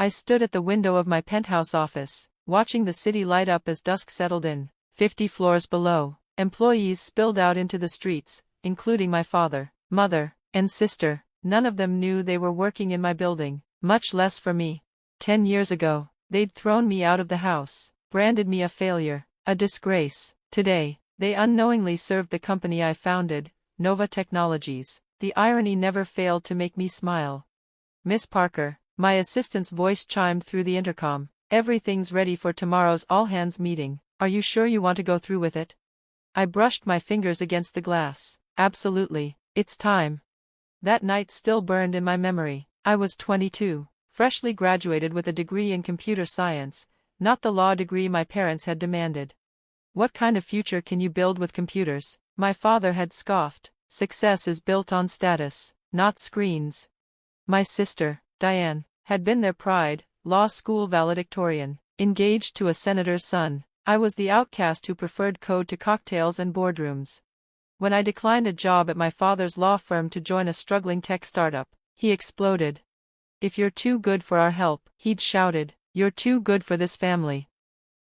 I stood at the window of my penthouse office, watching the city light up as dusk settled in. 50 floors below, employees spilled out into the streets, including my father, mother, and sister. None of them knew they were working in my building, much less for me. 10 years ago, they'd thrown me out of the house, branded me a failure, a disgrace. Today, they unknowingly served the company I founded, Nova Technologies. The irony never failed to make me smile. "Miss Parker," my assistant's voice chimed through the intercom. "Everything's ready for tomorrow's all-hands meeting. Are you sure you want to go through with it?" I brushed my fingers against the glass. "Absolutely, it's time." That night still burned in my memory. I was 22, freshly graduated with a degree in computer science, not the law degree my parents had demanded. "What kind of future can you build with computers?" my father had scoffed. "Success is built on status, not screens." My sister, Diane, had been their pride, law school valedictorian, engaged to a senator's son. I was the outcast who preferred code to cocktails and boardrooms. When I declined a job at my father's law firm to join a struggling tech startup, he exploded. "If you're too good for our help," he'd shouted, "you're too good for this family."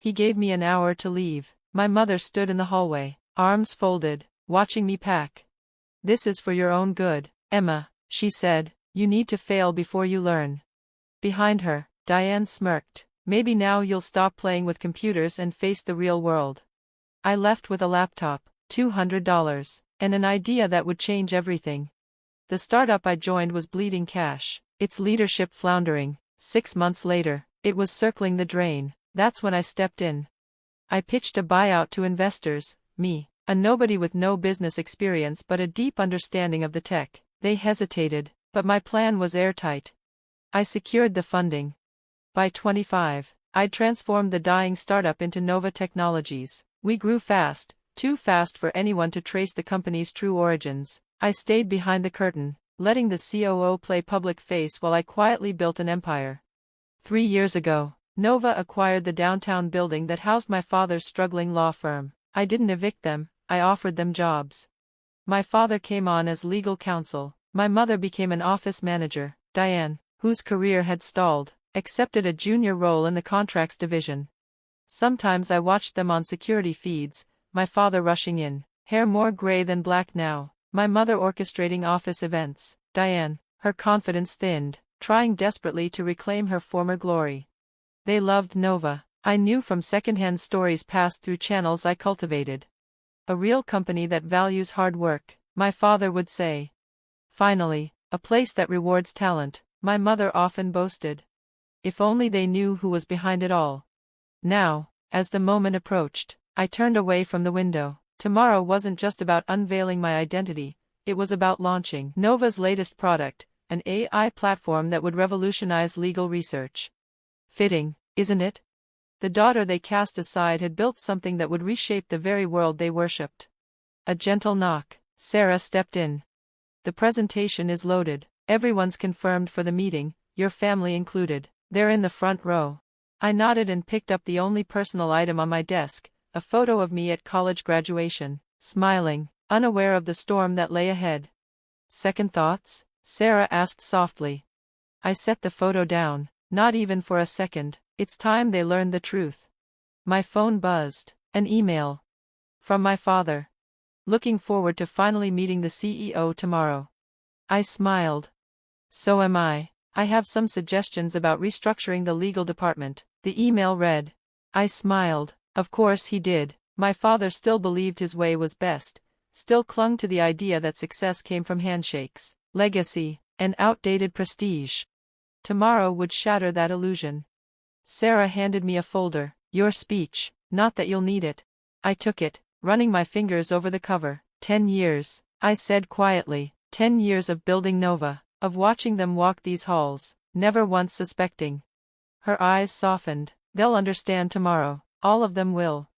He gave me an hour to leave. My mother stood in the hallway, arms folded, watching me pack. "This is for your own good, Emma," she said. "You need to fail before you learn." Behind her, Diane smirked. "Maybe now you'll stop playing with computers and face the real world." I left with a laptop, $200, and an idea that would change everything. The startup I joined was bleeding cash, its leadership floundering. 6 months later, it was circling the drain. That's when I stepped in. I pitched a buyout to investors, me, a nobody with no business experience but a deep understanding of the tech. They hesitated, but my plan was airtight. I secured the funding. By 25, I'd transformed the dying startup into Nova Technologies. We grew fast, too fast for anyone to trace the company's true origins. I stayed behind the curtain, letting the COO play public face while I quietly built an empire. 3 years ago, Nova acquired the downtown building that housed my father's struggling law firm. I didn't evict them, I offered them jobs. My father came on as legal counsel. My mother became an office manager. Diane, whose career had stalled, accepted a junior role in the contracts division. Sometimes I watched them on security feeds, my father rushing in, hair more gray than black now, my mother orchestrating office events. Diane, her confidence thinned, trying desperately to reclaim her former glory. They loved Nova. I knew from secondhand stories passed through channels I cultivated. "A real company that values hard work," my father would say. "Finally, a place that rewards talent," my mother often boasted. If only they knew who was behind it all. Now, as the moment approached, I turned away from the window. Tomorrow wasn't just about unveiling my identity, it was about launching Nova's latest product, an AI platform that would revolutionize legal research. Fitting, isn't it? The daughter they cast aside had built something that would reshape the very world they worshipped. A gentle knock. Sarah stepped in. "The presentation is loaded. Everyone's confirmed for the meeting, your family included. They're in the front row." I nodded and picked up the only personal item on my desk, a photo of me at college graduation, smiling, unaware of the storm that lay ahead. "Second thoughts?" Sarah asked softly. I set the photo down. Not even for a second. It's time they learned the truth. My phone buzzed. An email. From my father. "Looking forward to finally meeting the CEO tomorrow." I smiled. "So am I. I have some suggestions about restructuring the legal department," the email read. I smiled. Of course he did. My father still believed his way was best, still clung to the idea that success came from handshakes, legacy, and outdated prestige. Tomorrow would shatter that illusion. Sarah handed me a folder. "Your speech, not that you'll need it." I took it, running my fingers over the cover. 10 years, I said quietly. 10 years of building Nova, of watching them walk these halls, never once suspecting. Her eyes softened. "They'll understand tomorrow, all of them will."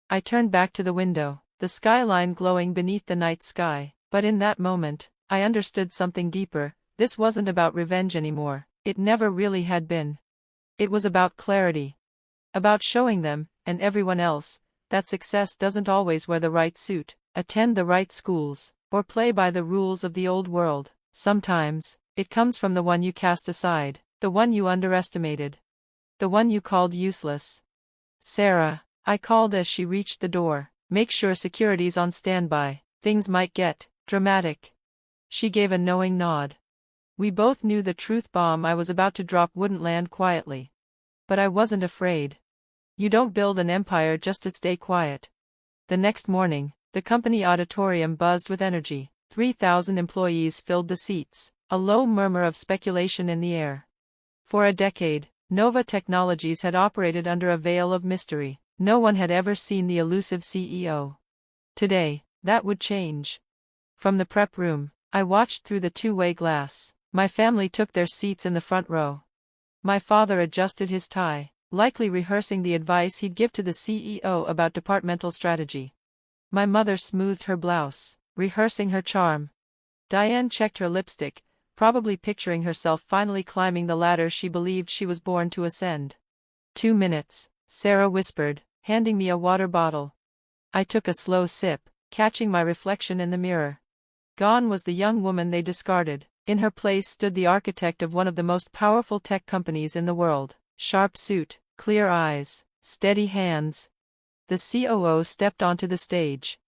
I turned back to the window, the skyline glowing beneath the night sky. But in that moment, I understood something deeper. This wasn't about revenge anymore. It never really had been. It was about clarity. About showing them, and everyone else, that success doesn't always wear the right suit, attend the right schools, or play by the rules of the old world. Sometimes, it comes from the one you cast aside. The one you underestimated. The one you called useless. Sarah, I called as she reached the door. Make sure security's on standby. Things might get dramatic. She gave a knowing nod. We both knew the truth bomb I was about to drop wouldn't land quietly. But I wasn't afraid. You don't build an empire just to stay quiet. The next morning, the company auditorium buzzed with energy. 3,000 employees filled the seats, a low murmur of speculation in the air. For a decade, Nova Technologies had operated under a veil of mystery. No one had ever seen the elusive CEO. Today, that would change. From the prep room, I watched through the two-way glass. My family took their seats in the front row. My father adjusted his tie, likely rehearsing the advice he'd give to the CEO about departmental strategy. My mother smoothed her blouse, rehearsing her charm. Diane checked her lipstick, probably picturing herself finally climbing the ladder she believed she was born to ascend. 2 minutes, Sarah whispered, handing me a water bottle. I took a slow sip, catching my reflection in the mirror. Gone was the young woman they discarded. In her place stood the architect of one of the most powerful tech companies in the world. Sharp suit, clear eyes, steady hands. The COO stepped onto the stage.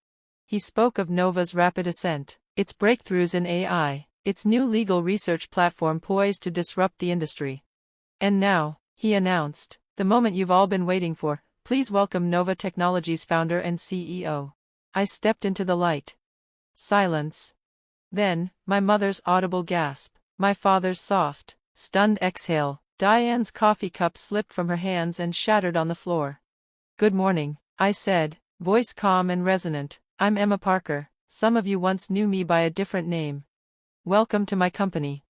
He spoke of Nova's rapid ascent, its breakthroughs in AI, its new legal research platform poised to disrupt the industry. And now, he announced, the moment you've all been waiting for, please welcome Nova Technologies founder and CEO. I stepped into the light. Silence. Then, my mother's audible gasp, my father's soft, stunned exhale. Diane's coffee cup slipped from her hands and shattered on the floor. Good morning, I said, voice calm and resonant. I'm Emma Parker. Some of you once knew me by a different name. Welcome to my company.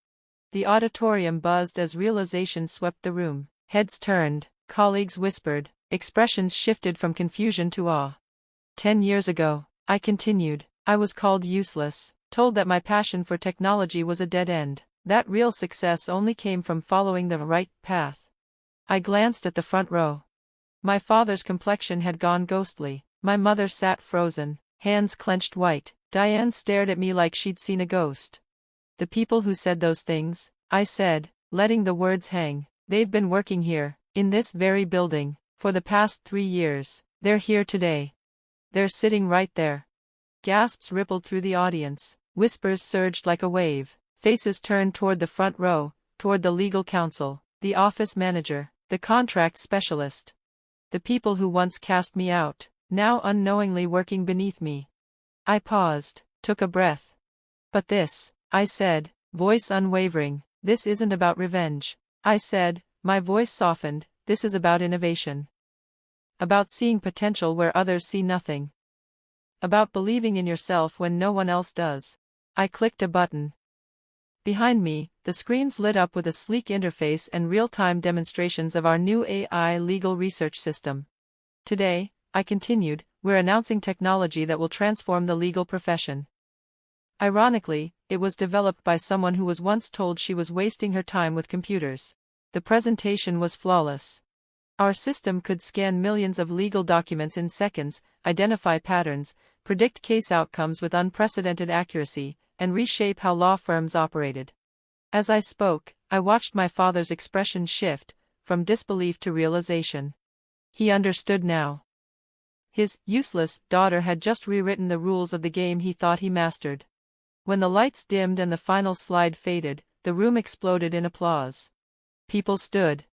The auditorium buzzed as realization swept the room. Heads turned, colleagues whispered, expressions shifted from confusion to awe. 10 years ago, I continued, I was called useless, told that my passion for technology was a dead end. That real success only came from following the right path. I glanced at the front row. My father's complexion had gone ghostly. My mother sat frozen, hands clenched white. Diane stared at me like she'd seen a ghost. The people who said those things, I said, letting the words hang, they've been working here, in this very building, for the past 3 years. They're here today. They're sitting right there. Gasps rippled through the audience, whispers surged like a wave. Faces turned toward the front row, toward the legal counsel, the office manager, the contract specialist. The people who once cast me out, now unknowingly working beneath me. I paused, took a breath. But this, I said, voice unwavering, this isn't about revenge. I said, my voice softened, this is about innovation. About seeing potential where others see nothing. About believing in yourself when no one else does. I clicked a button. Behind me, the screens lit up with a sleek interface and real-time demonstrations of our new AI legal research system. Today, I continued, we're announcing technology that will transform the legal profession. Ironically, it was developed by someone who was once told she was wasting her time with computers. The presentation was flawless. Our system could scan millions of legal documents in seconds, identify patterns, predict case outcomes with unprecedented accuracy, and reshape how law firms operated. As I spoke, I watched my father's expression shift, from disbelief to realization. He understood now. His useless daughter had just rewritten the rules of the game he thought he mastered. When the lights dimmed and the final slide faded, the room exploded in applause. People stood.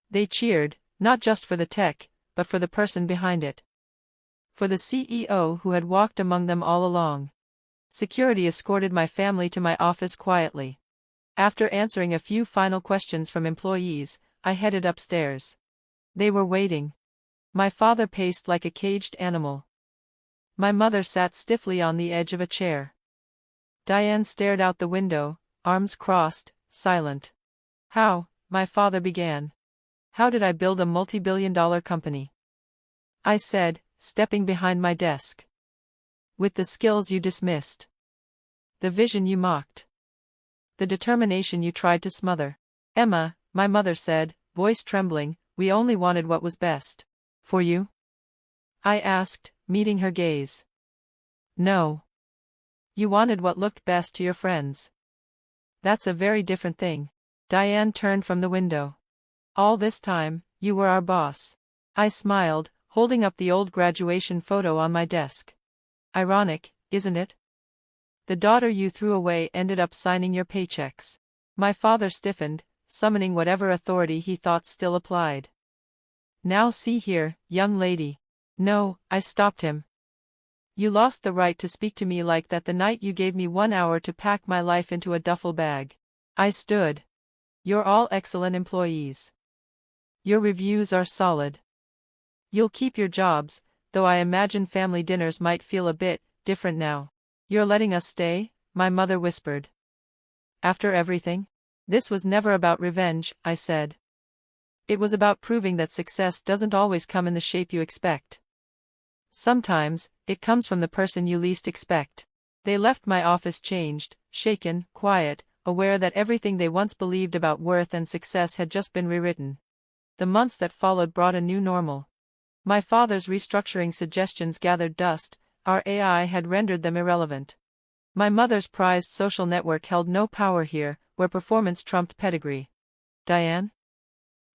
They cheered, not just for the tech, but for the person behind it. For the CEO who had walked among them all along. Security escorted my family to my office quietly. After answering a few final questions from employees, I headed upstairs. They were waiting. My father paced like a caged animal. My mother sat stiffly on the edge of a chair. Diane stared out the window, arms crossed, silent. How, my father began. How did I build a multi-billion-dollar company? I said, stepping behind my desk. With the skills you dismissed. The vision you mocked. The determination you tried to smother. Emma, my mother said, voice trembling, we only wanted what was best. For you? I asked, meeting her gaze. No. You wanted what looked best to your friends. That's a very different thing. Diane turned from the window. All this time, you were our boss. I smiled, holding up the old graduation photo on my desk. Ironic, isn't it? The daughter you threw away ended up signing your paychecks. My father stiffened, summoning whatever authority he thought still applied. Now see here, young lady. No, I stopped him. You lost the right to speak to me like that the night you gave me 1 hour to pack my life into a duffel bag. I stood. You're all excellent employees. Your reviews are solid. You'll keep your jobs, though I imagine family dinners might feel a bit different now. You're letting us stay? My mother whispered. After everything? This was never about revenge, I said. It was about proving that success doesn't always come in the shape you expect. Sometimes, it comes from the person you least expect. They left my office changed, shaken, quiet, aware that everything they once believed about worth and success had just been rewritten. The months that followed brought a new normal. My father's restructuring suggestions gathered dust, our AI had rendered them irrelevant. My mother's prized social network held no power here, where performance trumped pedigree. Diane?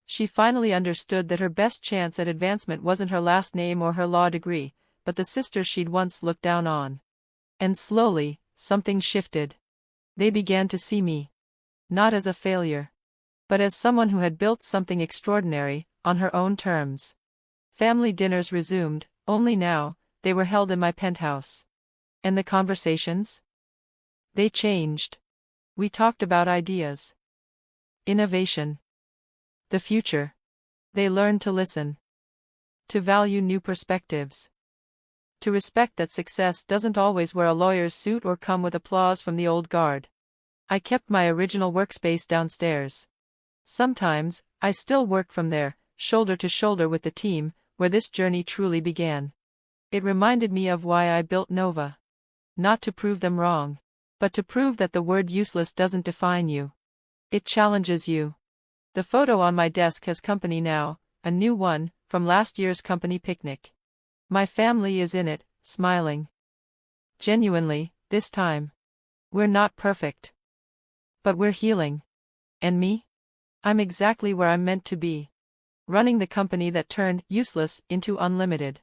She finally understood that her best chance at advancement wasn't her last name or her law degree, but the sister she'd once looked down on. And slowly, something shifted. They began to see me. Not as a failure. But as someone who had built something extraordinary, on her own terms. Family dinners resumed, only now, they were held in my penthouse. And the conversations? They changed. We talked about ideas. Innovation. The future. They learned to listen. To value new perspectives. To respect that success doesn't always wear a lawyer's suit or come with applause from the old guard. I kept my original workspace downstairs. Sometimes, I still work from there, shoulder to shoulder with the team, where this journey truly began. It reminded me of why I built Nova. Not to prove them wrong, but to prove that the word useless doesn't define you. It challenges you. The photo on my desk has company now, a new one, from last year's company picnic. My family is in it, smiling. Genuinely, this time. We're not perfect. But we're healing. And me? I'm exactly where I'm meant to be. Running the company that turned useless into unlimited.